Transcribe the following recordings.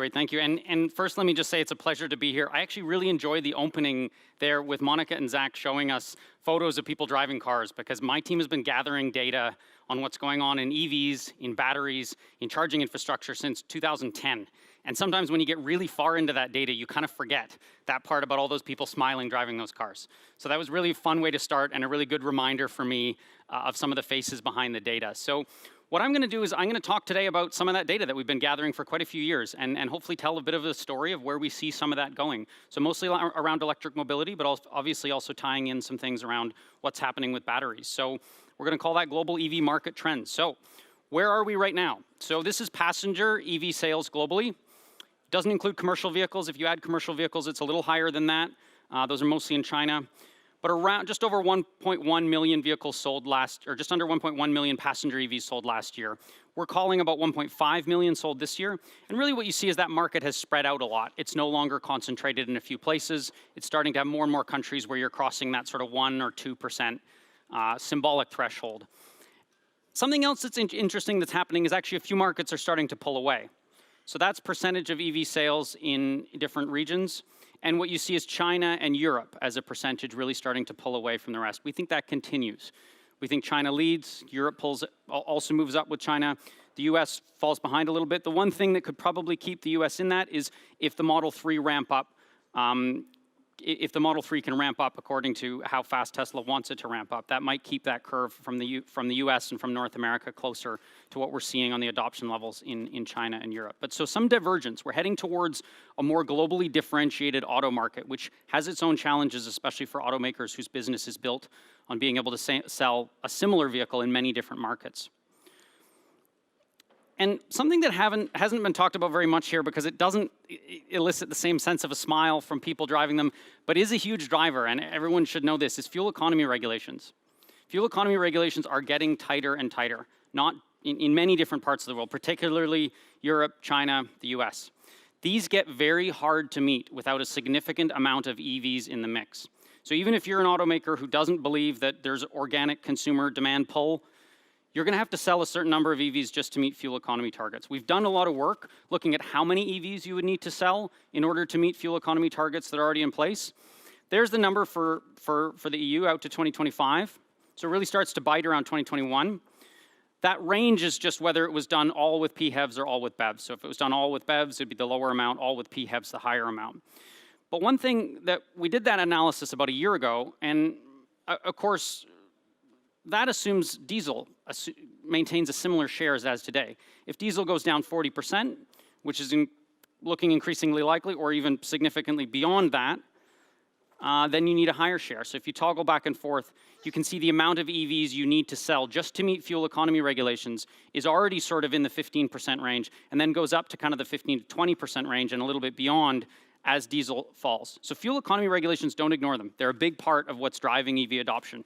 great, thank you. And first, let me just say it's a pleasure to be here. I actually really enjoyed the opening there with Monica and Zach showing us photos of people driving cars, because my team has been gathering data on what's going on in EVs, in batteries, in charging infrastructure since 2010. And sometimes when you get really far into that data, you kind of forget that part about all those people smiling driving those cars. So that was really a fun way to start and a really good reminder for me of some of the faces behind the data. So what I'm going to do is I'm going to talk today about some of that data that we've been gathering for quite a few years, and hopefully tell a bit of a story of where we see some of that going. So mostly around electric mobility, but obviously also tying in some things around what's happening with batteries. So we're going to call that global EV market trends. So where are we right now? So this is passenger EV sales globally. Doesn't include commercial vehicles. If you add commercial vehicles, it's a little higher than that. Those are mostly in China. But around just over 1.1 million vehicles sold or just under 1.1 million passenger EVs sold last year. We're calling about 1.5 million sold this year. And really what you see is that market has spread out a lot. It's no longer concentrated in a few places. It's starting to have more and more countries where you're crossing that sort of 1 or 2% symbolic threshold. Something else that's interesting that's happening is actually a few markets are starting to pull away. So that's percentage of EV sales in different regions. And what you see is China and Europe as a percentage really starting to pull away from the rest. We think that continues. We think China leads, Europe also moves up with China. The US falls behind a little bit. The one thing that could probably keep the US in that is if the Model 3 ramp up, if the Model 3 can ramp up according to how fast Tesla wants it to ramp up, that might keep that curve from the US and from North America closer to what we're seeing on the adoption levels in China and Europe. But so some divergence. We're heading towards a more globally differentiated auto market, which has its own challenges, especially for automakers whose business is built on being able to sell a similar vehicle in many different markets. And something that hasn't been talked about very much here, because it doesn't elicit the same sense of a smile from people driving them, but is a huge driver, and everyone should know this, is fuel economy regulations. Fuel economy regulations are getting tighter and tighter, not in many different parts of the world, particularly Europe, China, the US. These get very hard to meet without a significant amount of EVs in the mix. So even if you're an automaker who doesn't believe that there's organic consumer demand pull, you're going to have to sell a certain number of EVs just to meet fuel economy targets. We've done a lot of work looking at how many EVs you would need to sell in order to meet fuel economy targets that are already in place. There's the number for the EU out to 2025. So it really starts to bite around 2021. That range is just whether it was done all with PHEVs or all with BEVs. So if it was done all with BEVs, it'd be the lower amount, all with PHEVs, the higher amount. But one thing that we did that analysis about a year ago, and of course, that assumes diesel maintains a similar share as today. If diesel goes down 40%, which is looking increasingly likely, or even significantly beyond that, then you need a higher share. So if you toggle back and forth, you can see the amount of EVs you need to sell just to meet fuel economy regulations is already sort of in the 15% range, and then goes up to kind of the 15 to 20% range and a little bit beyond as diesel falls. So fuel economy regulations, don't ignore them. They're a big part of what's driving EV adoption.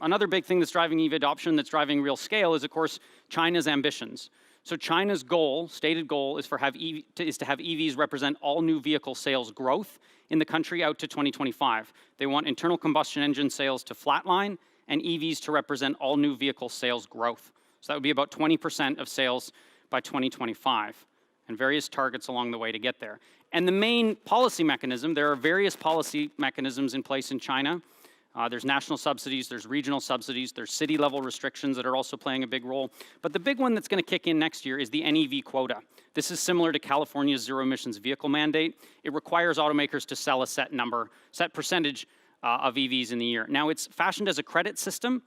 Another big thing that's driving EV adoption, that's driving real scale, is of course China's ambitions. So China's goal, stated goal, is to have EVs represent all new vehicle sales growth in the country out to 2025. They want internal combustion engine sales to flatline and EVs to represent all new vehicle sales growth. So that would be about 20% of sales by 2025, and various targets along the way to get there. And the main policy mechanism, there are various policy mechanisms in place in China. There's national subsidies, there's regional subsidies, there's city-level restrictions that are also playing a big role. But the big one that's going to kick in next year is the NEV quota. This is similar to California's zero-emissions vehicle mandate. It requires automakers to sell a set percentage of EVs in the year. Now, it's fashioned as a credit system,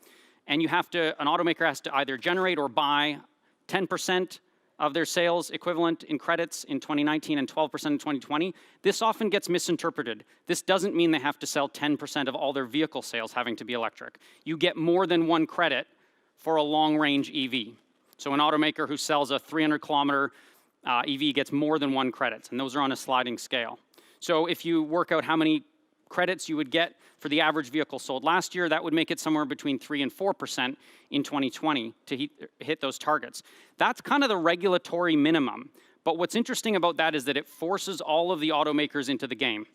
and an automaker has to either generate or buy 10% of their sales equivalent in credits in 2019 and 12% in 2020. This often gets misinterpreted. This doesn't mean they have to sell 10% of all their vehicle sales having to be electric. You get more than one credit for a long-range EV. So an automaker who sells a 300-kilometer EV gets more than one credit, and those are on a sliding scale. So if you work out how many credits you would get for the average vehicle sold last year, that would make it somewhere between 3 and 4% in 2020 to hit those targets. That's kind of the regulatory minimum. But what's interesting about that is that it forces all of the automakers into the game.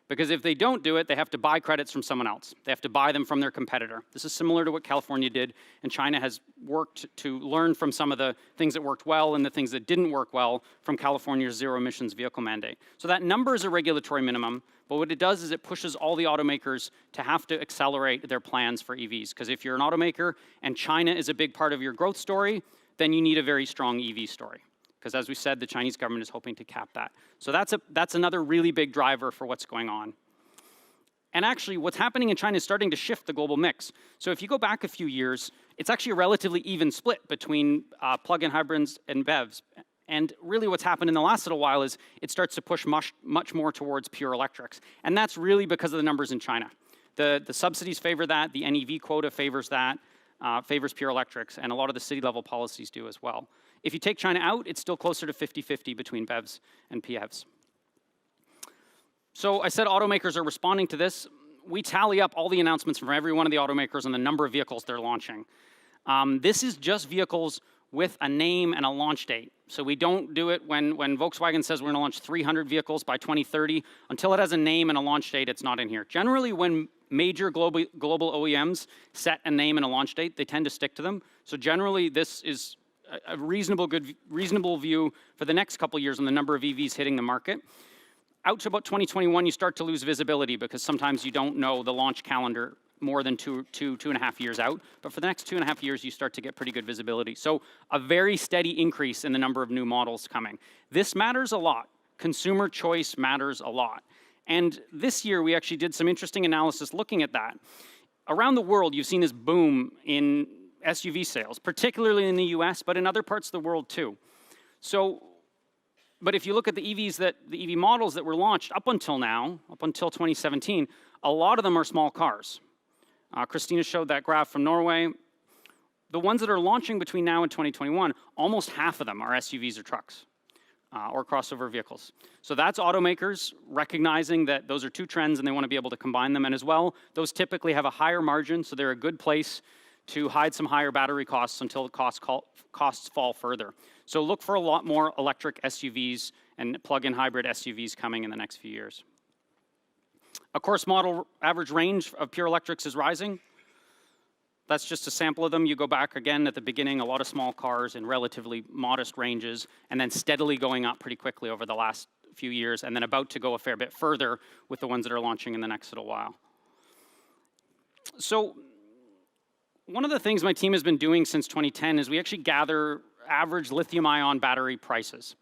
Because if they don't do it, they have to buy credits from someone else. They have to buy them from their competitor. This is similar to what California did, and China has worked to learn from some of the things that worked well and the things that didn't work well from California's zero emissions vehicle mandate. So that number is a regulatory minimum, but what it does is it pushes all the automakers to have to accelerate their plans for EVs. Because if you're an automaker and China is a big part of your growth story, then you need a very strong EV story. Because as we said, the Chinese government is hoping to cap that. So that's another really big driver for what's going on. And actually, what's happening in China is starting to shift the global mix. So if you go back a few years, it's actually a relatively even split between plug-in hybrids and BEVs. And really what's happened in the last little while is it starts to push much more towards pure electrics. And that's really because of the numbers in China. The subsidies favor that, the NEV quota favors that, favors pure electrics, and a lot of the city-level policies do as well. If you take China out, it's still closer to 50-50 between BEVs and PHEVs. So I said automakers are responding to this. We tally up all the announcements from every one of the automakers and the number of vehicles they're launching. This is just vehicles with a name and a launch date. So we don't do it when Volkswagen says we're going to launch 300 vehicles by 2030. Until it has a name and a launch date, it's not in here. Generally, when major global OEMs set a name and a launch date, they tend to stick to them. So generally, this is a reasonable view for the next couple of years on the number of EVs hitting the market. Out to about 2021, you start to lose visibility because sometimes you don't know the launch calendar more than two and a half years out. But for the next 2.5 years, you start to get pretty good visibility. So a very steady increase in the number of new models coming. This matters a lot. Consumer choice matters a lot. And this year, we actually did some interesting analysis looking at that. Around the world, you've seen this boom in SUV sales, particularly in the US, but in other parts of the world too. So, but if you look at the EV models that were launched up until now, up until 2017, a lot of them are small cars. Christina showed that graph from Norway. The ones that are launching between now and 2021, almost half of them are SUVs or trucks or crossover vehicles. So that's automakers recognizing that those are two trends and they want to be able to combine them. And as well, those typically have a higher margin, so they're a good place to hide some higher battery costs until the costs fall further. So look for a lot more electric SUVs and plug-in hybrid SUVs coming in the next few years. Of course, model average range of pure electrics is rising. That's just a sample of them. You go back again at the beginning, a lot of small cars in relatively modest ranges, and then steadily going up pretty quickly over the last few years, and then about to go a fair bit further with the ones that are launching in the next little while. So one of the things my team has been doing since 2010 is we actually gather average lithium-ion battery prices.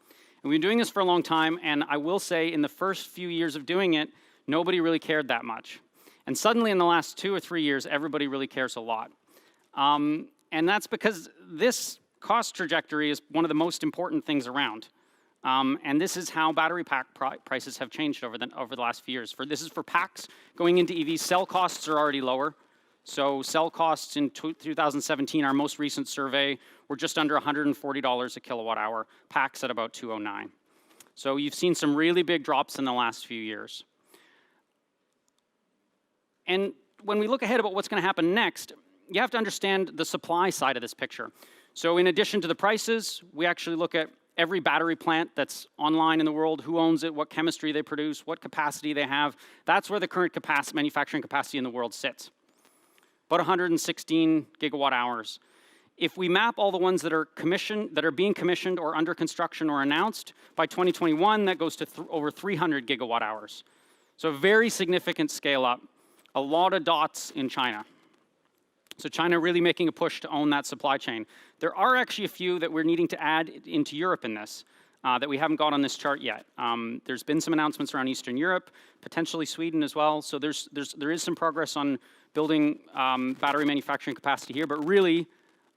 And we've been doing this for a long time, and I will say in the first few years of doing it, nobody really cared that much. And suddenly in the last 2 or 3 years, everybody really cares a lot. And that's because this cost trajectory is one of the most important things around. And this is how battery pack prices have changed over the last few years. This is for packs going into EVs. Cell costs are already lower. So cell costs in 2017, our most recent survey, were just under $140 a kilowatt hour, packs at about $209. So you've seen some really big drops in the last few years. And when we look ahead about what's going to happen next, you have to understand the supply side of this picture. So in addition to the prices, we actually look at every battery plant that's online in the world, who owns it, what chemistry they produce, what capacity they have. That's where the current manufacturing capacity in the world sits. About 116 gigawatt hours. If we map all the ones that are being commissioned or under construction or announced, by 2021, that goes to over 300 gigawatt hours. So a very significant scale up. A lot of dots in China. So China really making a push to own that supply chain. There are actually a few that we're needing to add into Europe in this that we haven't got on this chart yet. There's been some announcements around Eastern Europe, potentially Sweden as well. So there is some progress on building battery manufacturing capacity here, but really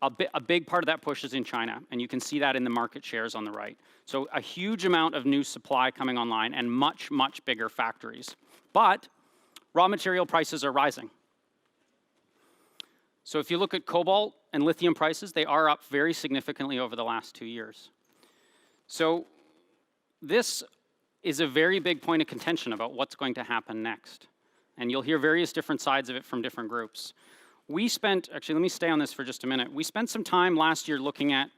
a big part of that push is in China, and you can see that in the market shares on the right. So a huge amount of new supply coming online and much, much bigger factories. But raw material prices are rising. So if you look at cobalt and lithium prices, they are up very significantly over the last 2 years. So this is a very big point of contention about what's going to happen next. And you'll hear various different sides of it from different groups. Actually, let me stay on this for just a minute. We spent some time last year looking at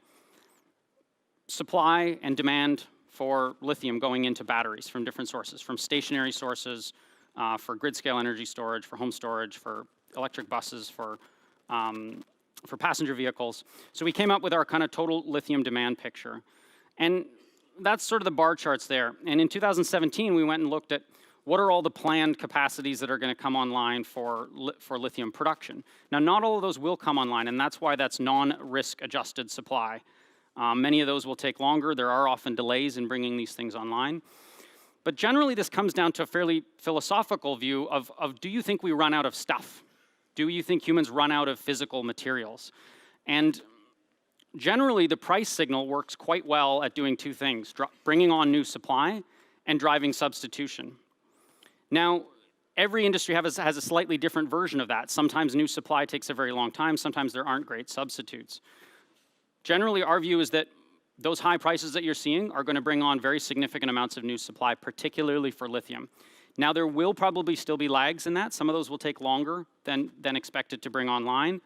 supply and demand for lithium going into batteries from different sources, from stationary sources, grid-scale energy storage, for home storage, for electric buses, for passenger vehicles. So we came up with our kind of total lithium demand picture. And that's sort of the bar charts there. And in 2017, we went and looked at what are all the planned capacities that are going to come online for lithium production. Now, not all of those will come online, and that's why that's non-risk adjusted supply. Many of those will take longer. There are often delays in bringing these things online. But generally, this comes down to a fairly philosophical view of do you think we run out of stuff? Do you think humans run out of physical materials? And generally, the price signal works quite well at doing two things, bringing on new supply and driving substitution. Now, every industry has a slightly different version of that. Sometimes new supply takes a very long time. Sometimes there aren't great substitutes. Generally, our view is that those high prices that you're seeing are going to bring on very significant amounts of new supply, particularly for lithium. Now, there will probably still be lags in that. Some of those will take longer than expected to bring online.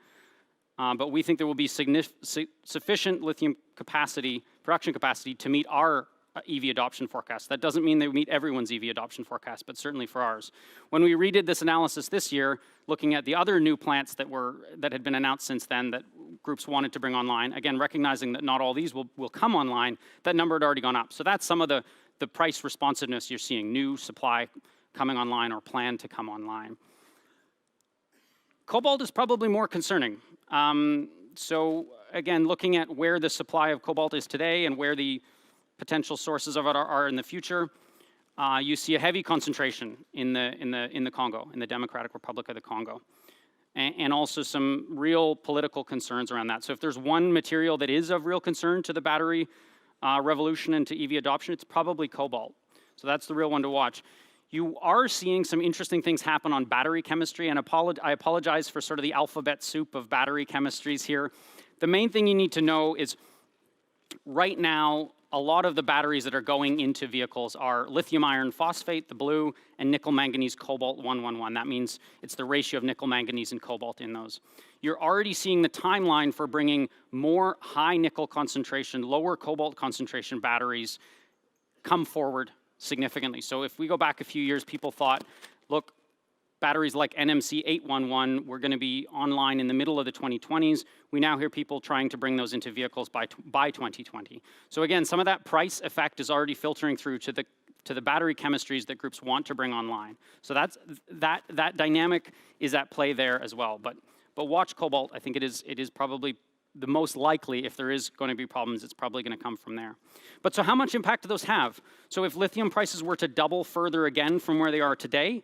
But we think there will be sufficient lithium capacity, production capacity, to meet our EV adoption forecast. That doesn't mean they meet everyone's EV adoption forecast, but certainly for ours. When we redid this analysis this year, looking at the other new plants that had been announced since then that groups wanted to bring online, again, recognizing that not all these will come online, that number had already gone up. So that's some of the price responsiveness you're seeing, new supply coming online or planned to come online. Cobalt is probably more concerning. So again, looking at where the supply of cobalt is today and where the potential sources of it are in the future, you see a heavy concentration in the Congo, in the Democratic Republic of the Congo, and also some real political concerns around that. So if there's one material that is of real concern to the battery revolution and to EV adoption, it's probably cobalt. So that's the real one to watch. You are seeing some interesting things happen on battery chemistry, and I apologize for sort of the alphabet soup of battery chemistries here. The main thing you need to know is right now, a lot of the batteries that are going into vehicles are lithium iron phosphate, the blue, and nickel manganese cobalt 111. That means it's the ratio of nickel manganese and cobalt in those. You're already seeing the timeline for bringing more high nickel concentration, lower cobalt concentration batteries come forward significantly. So if we go back a few years, people thought, look, batteries like NMC 811 were going to be online in the middle of the 2020s. We now hear people trying to bring those into vehicles by 2020. So again, some of that price effect is already filtering through to the battery chemistries that groups want to bring online. So that dynamic is at play there as well. But watch cobalt. I think it is probably the most likely, if there is going to be problems, it's probably going to come from there. But so how much impact do those have? So if lithium prices were to double further again from where they are today,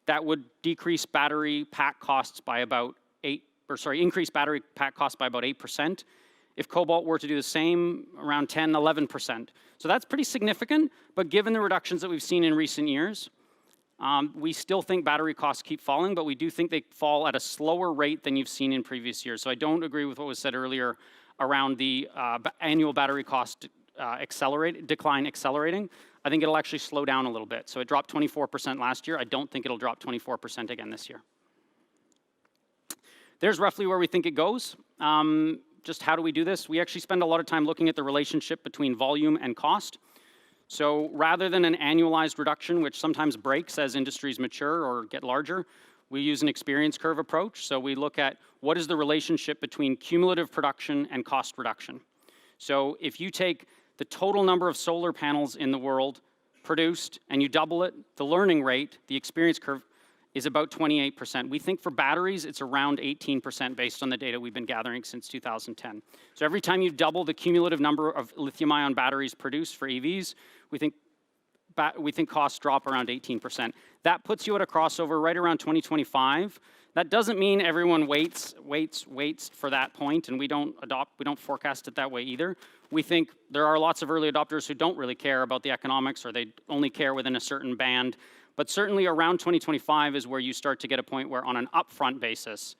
that would decrease battery pack costs by about increase battery pack costs by about 8%. If cobalt were to do the same, around 10, 11%. So that's pretty significant, but given the reductions that we've seen in recent years, we still think battery costs keep falling, but we do think they fall at a slower rate than you've seen in previous years. So I don't agree with what was said earlier around the annual battery cost decline accelerating. I think it'll actually slow down a little bit. So it dropped 24% last year. I don't think it'll drop 24% again this year. There's roughly where we think it goes. Just how do we do this? We actually spend a lot of time looking at the relationship between volume and cost. So rather than an annualized reduction, which sometimes breaks as industries mature or get larger, we use an experience curve approach. So we look at what is the relationship between cumulative production and cost reduction. So if you take the total number of solar panels in the world produced and you double it, the learning rate, the experience curve, is about 28%. We think for batteries, it's around 18% based on the data we've been gathering since 2010. So every time you double the cumulative number of lithium-ion batteries produced for EVs, we think costs drop around 18%. That puts you at a crossover right around 2025. That doesn't mean everyone waits for that point, and we don't forecast it that way either. We think there are lots of early adopters who don't really care about the economics, or they only care within a certain band. But certainly around 2025 is where you start to get a point where on an upfront basis,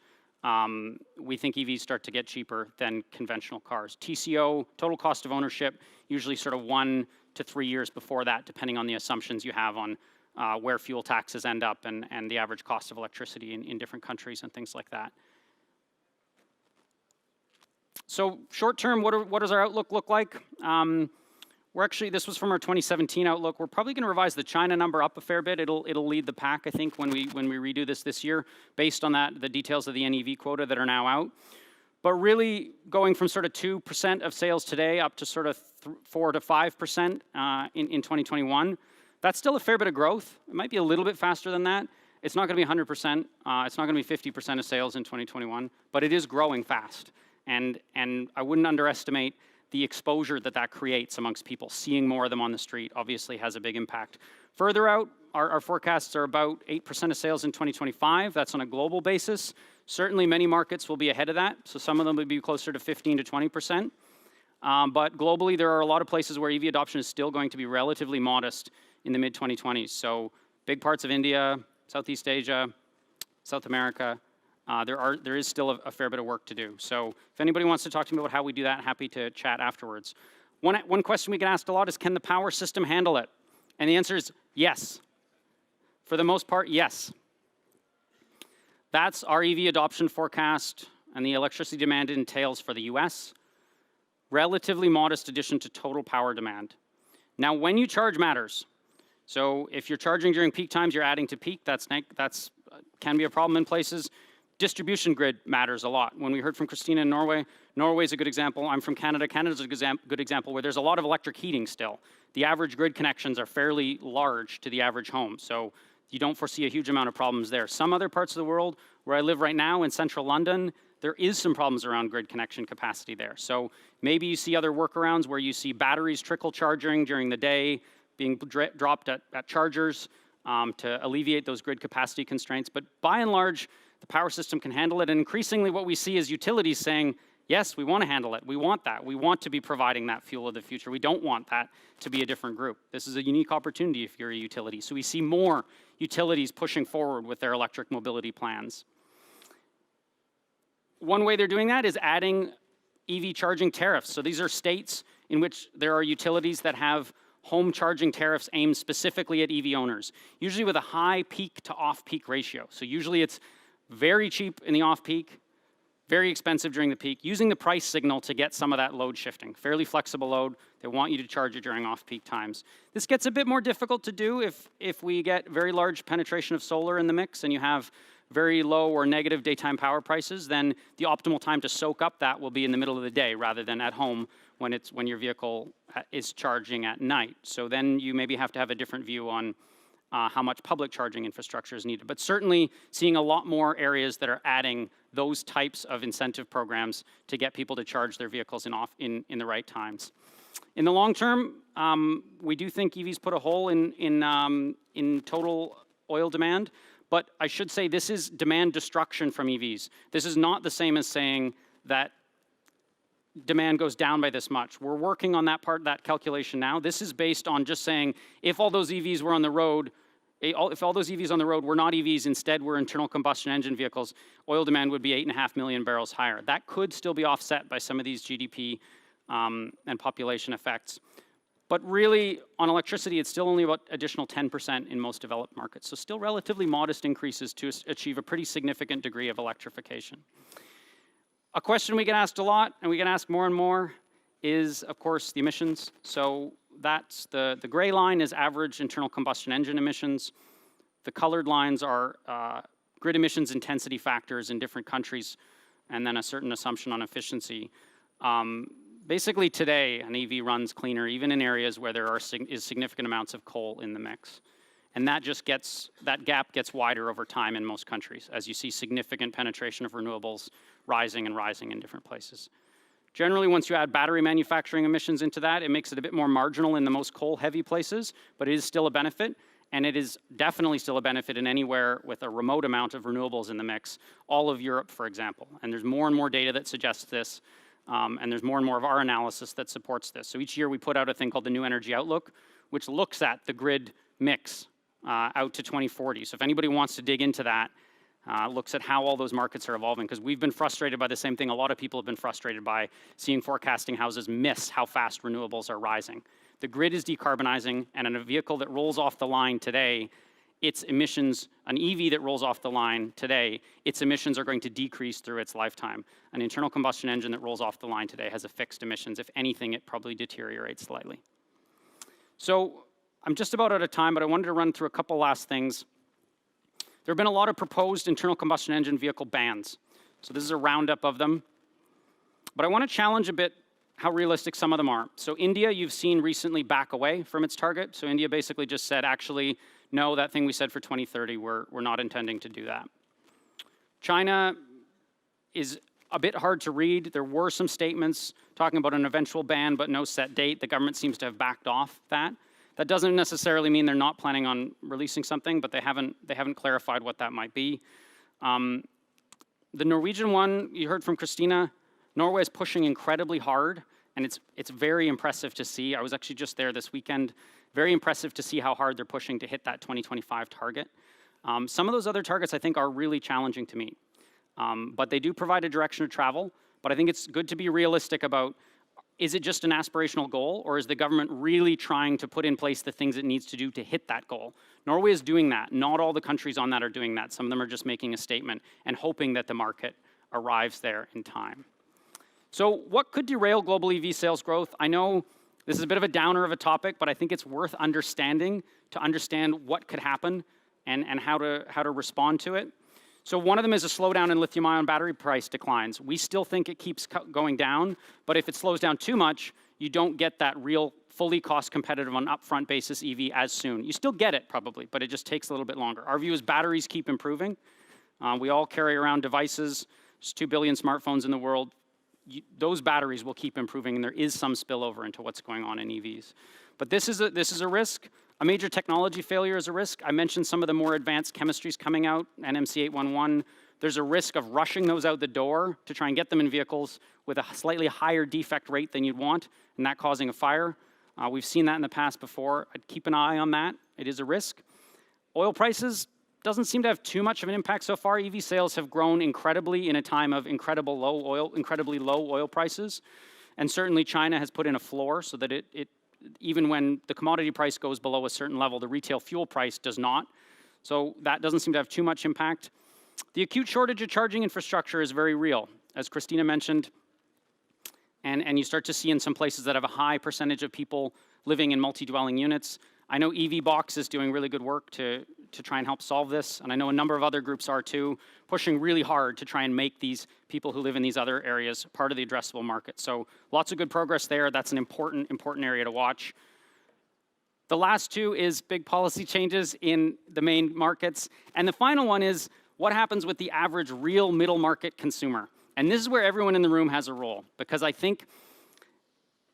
we think EVs start to get cheaper than conventional cars. TCO, total cost of ownership, usually sort of 1 to 3 years before that, depending on the assumptions you have on where fuel taxes end up and the average cost of electricity in different countries and things like that. So short term, what does our outlook look like? this was from our 2017 outlook. We're probably going to revise the China number up a fair bit. It'll lead the pack, I think, when we redo this year, based on the details of the NEV quota that are now out. But really going from sort of 2% of sales today up to sort of 4 to 5% in 2021, that's still a fair bit of growth. It might be a little bit faster than that. It's not going to be 100%. It's not going to be 50% of sales in 2021, but it is growing fast. And I wouldn't underestimate the exposure that creates amongst people. Seeing more of them on the street obviously has a big impact. Further out, our forecasts are about 8% of sales in 2025. That's on a global basis. Certainly many markets will be ahead of that, so some of them would be closer to 15 to 20%. But globally, there are a lot of places where EV adoption is still going to be relatively modest in the mid-2020s. So big parts of India, Southeast Asia, South America, there is still a fair bit of work to do. So if anybody wants to talk to me about how we do that, happy to chat afterwards. One question we get asked a lot is, can the power system handle it? And the answer is yes. For the most part, yes. That's our EV adoption forecast and the electricity demand it entails for the US. Relatively modest addition to total power demand. Now, when you charge matters. So if you're charging during peak times, you're adding to peak. That's can be a problem in places. Distribution grid matters a lot. When we heard from Christina in Norway, Norway's a good example. I'm from Canada. Canada's a good example where there's a lot of electric heating still. The average grid connections are fairly large to the average home, so you don't foresee a huge amount of problems there. Some other parts of the world, where I live right now in central London, there is some problems around grid connection capacity there. So maybe you see other workarounds where you see batteries trickle charging during the day, being dropped at chargers to alleviate those grid capacity constraints. But by and large, the power system can handle it. And increasingly what we see is utilities saying, yes, we want to handle it. We want that. We want to be providing that fuel of the future. We don't want that to be a different group. This is a unique opportunity if you're a utility. So we see more utilities pushing forward with their electric mobility plans. One way they're doing that is adding EV charging tariffs. So these are states in which there are utilities that have home charging tariffs aimed specifically at EV owners, usually with a high peak to off-peak ratio. So usually it's very cheap in the off-peak, very expensive during the peak, using the price signal to get some of that load shifting. Fairly flexible load. They want you to charge it during off-peak times. This gets a bit more difficult to do if we get very large penetration of solar in the mix and you have very low or negative daytime power prices. Then the optimal time to soak up that will be in the middle of the day rather than at home when your vehicle is charging at night. So then you maybe have to have a different view on how much public charging infrastructure is needed. But certainly seeing a lot more areas that are adding those types of incentive programs to get people to charge their vehicles in the right times. In the long term, we do think EVs put a hole in total oil demand. But I should say this is demand destruction from EVs. This is not the same as saying that demand goes down by this much. We're working on that calculation now. This is based on just saying if all those EVs were on the road, if all those EVs on the road were not EVs, instead were internal combustion engine vehicles, oil demand would be 8.5 million barrels higher. That could still be offset by some of these GDP and population effects. But really, on electricity, it's still only about additional 10% in most developed markets. So still relatively modest increases to achieve a pretty significant degree of electrification. A question we get asked a lot, and we get asked more and more, is, of course, the emissions. So that's the gray line is average internal combustion engine emissions. The colored lines are grid emissions intensity factors in different countries, and then a certain assumption on efficiency. Basically today, an EV runs cleaner even in areas where there is significant amounts of coal in the mix. And that gap gets wider over time in most countries as you see significant penetration of renewables rising and rising in different places. Generally, once you add battery manufacturing emissions into that, it makes it a bit more marginal in the most coal-heavy places, but it is still a benefit, and it is definitely still a benefit in anywhere with a remote amount of renewables in the mix, all of Europe, for example. And there's more and more data that suggests this. And there's more and more of our analysis that supports this. So each year we put out a thing called the New Energy Outlook, which looks at the grid mix out to 2040. So if anybody wants to dig into that, looks at how all those markets are evolving, because we've been frustrated by the same thing a lot of people have been frustrated by, seeing forecasting houses miss how fast renewables are rising. The grid is decarbonizing, and in a vehicle that rolls off the line today, its emissions, an EV that rolls off the line today, its emissions are going to decrease through its lifetime. An internal combustion engine that rolls off the line today has a fixed emissions. If anything, it probably deteriorates slightly. So I'm just about out of time, but I wanted to run through a couple last things. There have been a lot of proposed internal combustion engine vehicle bans. So this is a roundup of them. But I want to challenge a bit how realistic some of them are. So India, you've seen recently back away from its target. So India basically just said, actually, no, that thing we said for 2030, we're not intending to do that. China is a bit hard to read. There were some statements talking about an eventual ban, but no set date. The government seems to have backed off that. That doesn't necessarily mean they're not planning on releasing something, but they haven't clarified what that might be. The Norwegian one, you heard from Christina, Norway is pushing incredibly hard, and it's very impressive to see. I was actually just there this weekend. Very impressive to see how hard they're pushing to hit that 2025 target. Some of those other targets I think are really challenging to meet. But they do provide a direction of travel. But I think it's good to be realistic about, is it just an aspirational goal, or is the government really trying to put in place the things it needs to do to hit that goal? Norway is doing that. Not all the countries on that are doing that. Some of them are just making a statement and hoping that the market arrives there in time. So what could derail global EV sales growth? I know this is a bit of a downer of a topic, but I think it's worth understanding to understand what could happen and how to respond to it. So one of them is a slowdown in lithium-ion battery price declines. We still think it keeps going down, but if it slows down too much, you don't get that real fully cost competitive on upfront basis EV as soon. You still get it probably, but it just takes a little bit longer. Our view is batteries keep improving. We all carry around devices. There's 2 billion smartphones in the world. Those batteries will keep improving, and there is some spillover into what's going on in EVs. But this is a risk. A major technology failure is a risk. I mentioned some of the more advanced chemistries coming out, NMC 811. There's a risk of rushing those out the door to try and get them in vehicles with a slightly higher defect rate than you'd want, and that causing a fire. We've seen that in the past before. I'd keep an eye on that. It is a risk. Oil prices doesn't seem to have too much of an impact so far. EV sales have grown incredibly in a time of incredibly low oil prices. And certainly China has put in a floor so that even when the commodity price goes below a certain level, the retail fuel price does not. So that doesn't seem to have too much impact. The acute shortage of charging infrastructure is very real, as Christina mentioned. And you start to see in some places that have a high percentage of people living in multi-dwelling units. I know Eevee Box is doing really good work to try and help solve this, and I know a number of other groups are too, pushing really hard to try and make these people who live in these other areas part of the addressable market. So lots of good progress there. That's an important area to watch. The last two is big policy changes in the main markets. And the final one is what happens with the average real middle market consumer. And this is where everyone in the room has a role, because I think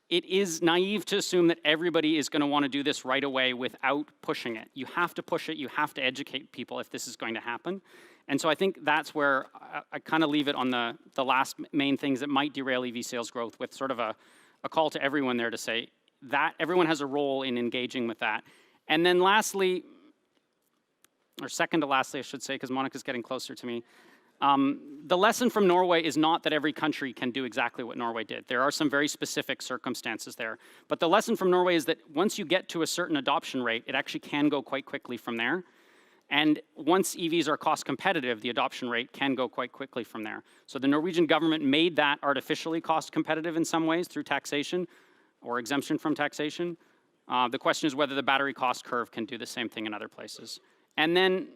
it is naive to assume that everybody is going to want to do this right away without pushing it. You have to push it. You have to educate people if this is going to happen. And so I think that's where I kind of leave it on the last main things that might derail EV sales growth, with sort of a call to everyone there to say that everyone has a role in engaging with that. And then lastly, or second to lastly, I should say, because Monica's getting closer to me, the lesson from Norway is not that every country can do exactly what Norway did. There are some very specific circumstances there. But the lesson from Norway is that once you get to a certain adoption rate, it actually can go quite quickly from there. And once EVs are cost competitive, the adoption rate can go quite quickly from there. So the Norwegian government made that artificially cost competitive in some ways through taxation or exemption from taxation. The question is whether the battery cost curve can do the same thing in other places. And then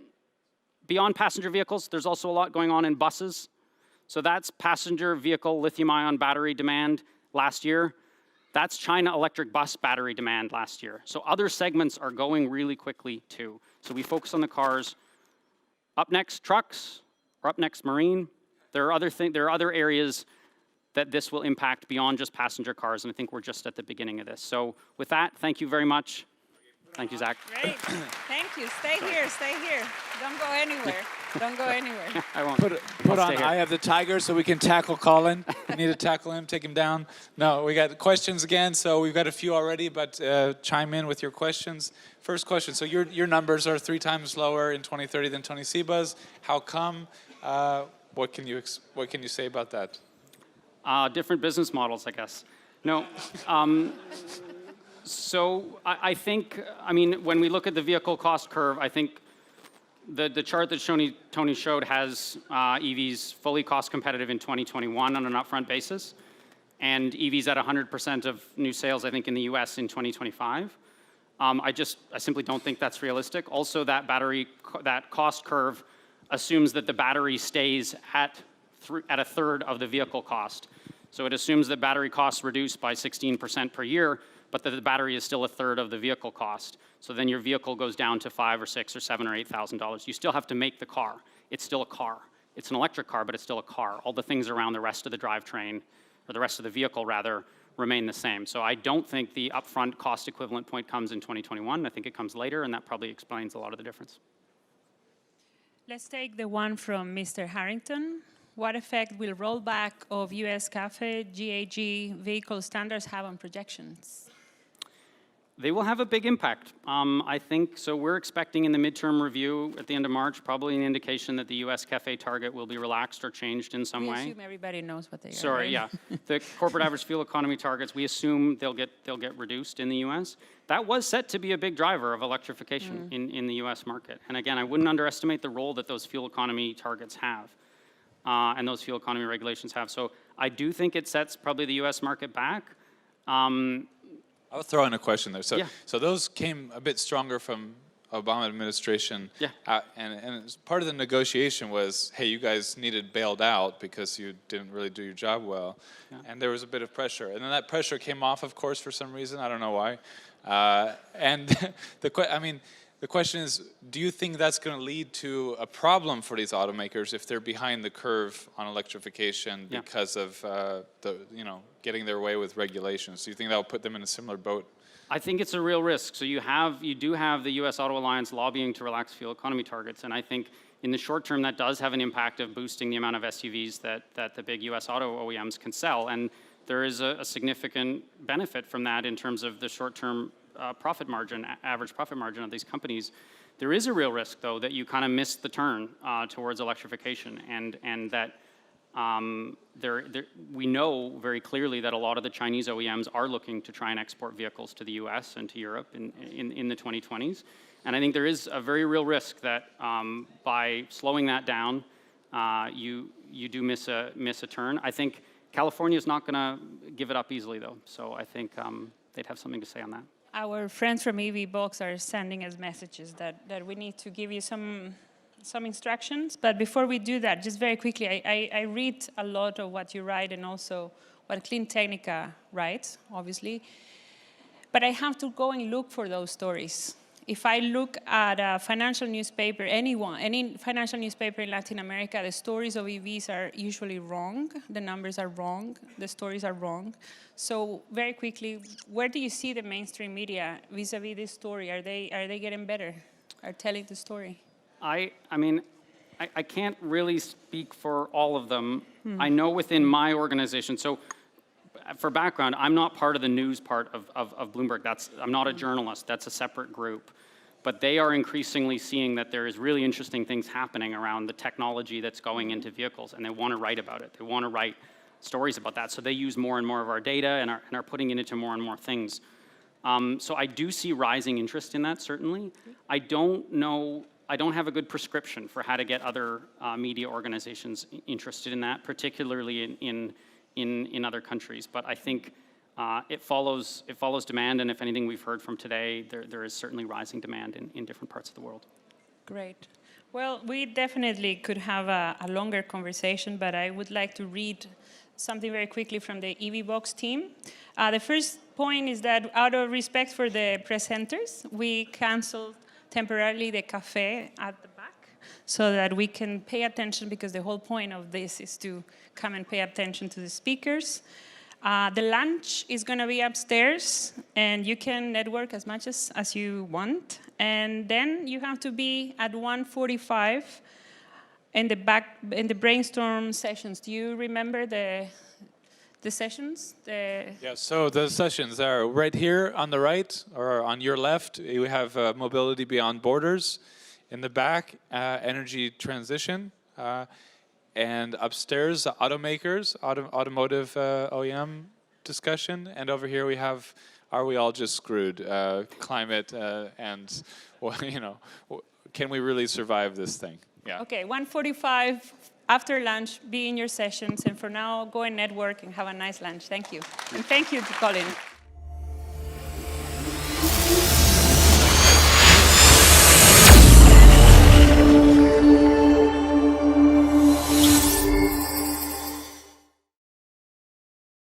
beyond passenger vehicles, there's also a lot going on in buses. So that's passenger vehicle lithium-ion battery demand last year. That's China electric bus battery demand last year. So other segments are going really quickly too. So we focus on the cars. Up next, trucks, or up next, marine. There are other areas that this will impact beyond just passenger cars, and I think we're just at the beginning of this. So with that, thank you very much. Thank you, Zach. Great. Thank you. Stay here. Stay here. Don't go anywhere. Don't go anywhere. I won't. Put on Eye of the Tiger so we can tackle Colin. We need to tackle him, take him down. No, we got questions again, so we've got a few already, but chime in with your questions. First question, so your numbers are 3 times lower in 2030 than Tony Seba's. How come? What can you say about that? Different business models, I guess. No. So I think, when we look at the vehicle cost curve, I think the chart that Tony showed has EVs fully cost competitive in 2021 on an upfront basis, and EVs at 100% of new sales, I think, in the US in 2025. I simply don't think that's realistic. Also, that cost curve assumes that the battery stays at a third of the vehicle cost. So it assumes that battery costs reduce by 16% per year, but that the battery is still a third of the vehicle cost. So then your vehicle goes down to $5,000 or $6,000 or $7,000 or $8,000. You still have to make the car. It's still a car. It's an electric car, but it's still a car. All the things around the rest of the drivetrain, or the rest of the vehicle rather, remain the same. So I don't think the upfront cost equivalent point comes in 2021. I think it comes later, and that probably explains a lot of the difference. Let's take the one from Mr. Harrington. What effect will rollback of US CAFE, GAG vehicle standards have on projections? They will have a big impact. I think, so we're expecting in the midterm review at the end of March, probably an indication that the US CAFE target will be relaxed or changed in some way. We assume everybody knows what they are. Sorry, right? yeah. The corporate average fuel economy targets, we assume they'll get reduced in the US. That was set to be a big driver of electrification in the US market. And again, I wouldn't underestimate the role that those fuel economy targets have and those fuel economy regulations have. So I do think it sets probably the US market back. I'll throw in a question there. So, Yeah. so those came a bit stronger from Obama administration. Yeah. And part of the negotiation was, hey, you guys needed bailed out because you didn't really do your job well. Yeah. And there was a bit of pressure. And then that pressure came off, of course, for some reason. I don't know why. And the question is, do you think that's going to lead to a problem for these automakers if they're behind the curve on electrification because of getting their way with regulations? Do you think that will put them in a similar boat? I think it's a real risk. So you do have the U.S. Auto Alliance lobbying to relax fuel economy targets, and I think in the short term that does have an impact of boosting the amount of SUVs that the big U.S. auto OEMs can sell, and there is a significant benefit from that in terms of the short-term profit margin, average profit margin of these companies. There is a real risk, though, that you kind of miss the turn towards electrification, and that we know very clearly that a lot of the Chinese OEMs are looking to try and export vehicles to the US and to Europe in the 2020s. And I think there is a very real risk that by slowing that down, you do miss a turn. I think California is not going to give it up easily, though. So I think they'd have something to say on that. Our friends from Eevee Box are sending us messages that we need to give you some instructions. But before we do that, just very quickly, I read a lot of what you write and also what Clean Technica writes, obviously. But I have to go and look for those stories. If I look at a financial newspaper, any financial newspaper in Latin America, the stories of EVs are usually wrong. The numbers are wrong. The stories are wrong. So very quickly, where do you see the mainstream media vis-a-vis this story? Are they getting better? Are telling the story? I can't really speak for all of them. I know within my organization, so for background, I'm not part of the news part of Bloomberg. I'm not a journalist. That's a separate group. But they are increasingly seeing that there is really interesting things happening around the technology that's going into vehicles, and they want to write about it. They want to write stories about that. So they use more and more of our data and are putting it into more and more things. So I do see rising interest in that, certainly. I don't have a good prescription for how to get other media organizations interested in that, particularly in other countries. But I think it follows demand, and if anything we've heard from today, there is certainly rising demand in different parts of the world. Great. Well, we definitely could have a longer conversation, but I would like to read something very quickly from the Eevee Box team. The first point is that out of respect for the presenters, we canceled temporarily the cafe at the back so that we can pay attention, because the whole point of this is to come and pay attention to the speakers. The lunch is going to be upstairs, and you can network as much as you want. And then you have to be at 1:45 in the back in the brainstorm sessions. Do you remember the sessions? Yeah, so the sessions are right here on the right, or on your left. You have Mobility Beyond Borders. In the back, energy transition. And upstairs, automakers, automotive OEM discussion. And over here we have, are we all just screwed? Climate and, well, can we really survive this thing? Yeah. Okay, 1:45 after lunch, be in your sessions. And for now, go and network and have a nice lunch. Thank you. And thank you to Colin.